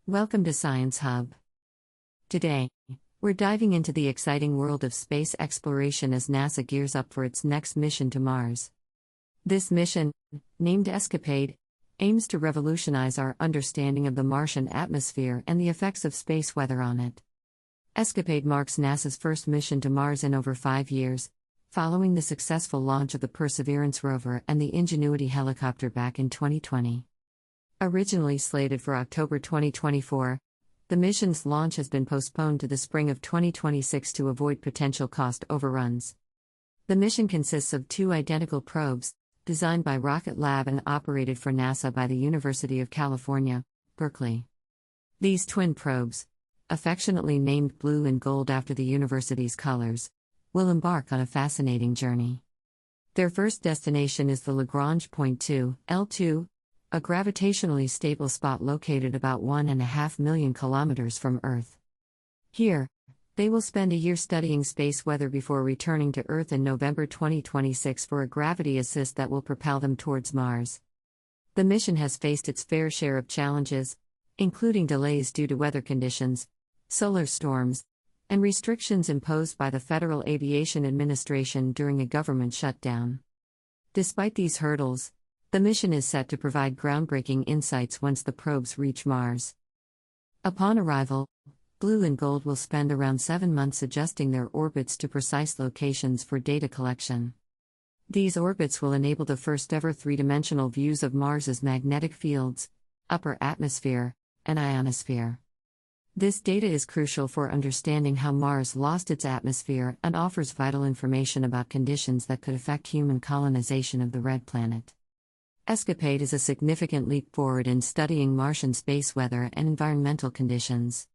Welcome to Science Hub. Today, we're diving into the exciting world of space exploration as NASA gears up for its next mission to Mars. This mission, named Escapade, aims to revolutionize our understanding of the Martian atmosphere and the effects of space weather on it. Escapade marks NASA's first mission to Mars in over 5 years, following the successful launch of the Perseverance rover and the Ingenuity helicopter back in 2020. Originally slated for October 2024, the mission's launch has been postponed to the spring of 2026 to avoid potential cost overruns. The mission consists of 2 identical probes, designed by Rocket Lab and operated for NASA by the University of California, Berkeley. These twin probes, affectionately named blue and gold after the university's colors, will embark on a fascinating journey. Their first destination is the Lagrange Point 2, L2, a gravitationally stable spot located about 1.5 million kilometers from Earth. Here, they will spend a year studying space weather before returning to Earth in November 2026 for a gravity assist that will propel them towards Mars. The mission has faced its fair share of challenges, including delays due to weather conditions, solar storms, and restrictions imposed by the Federal Aviation Administration during a government shutdown. Despite these hurdles, the mission is set to provide groundbreaking insights once the probes reach Mars. Upon arrival, Blue and Gold will spend around 7 months adjusting their orbits to precise locations for data collection. These orbits will enable the first-ever 3-dimensional views of Mars's magnetic fields, upper atmosphere, and ionosphere. This data is crucial for understanding how Mars lost its atmosphere and offers vital information about conditions that could affect human colonization of the red planet. Escapade is a significant leap forward in studying Martian space weather and environmental conditions.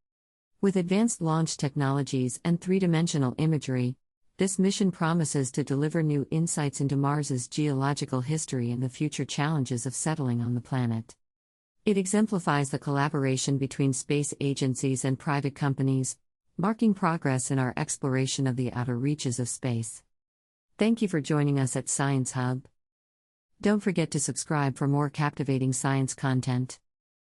With advanced launch technologies and 3-dimensional imagery, this mission promises to deliver new insights into Mars's geological history and the future challenges of settling on the planet. It exemplifies the collaboration between space agencies and private companies, marking progress in our exploration of the outer reaches of space. Thank you for joining us at Science Hub. Don't forget to subscribe for more captivating science content.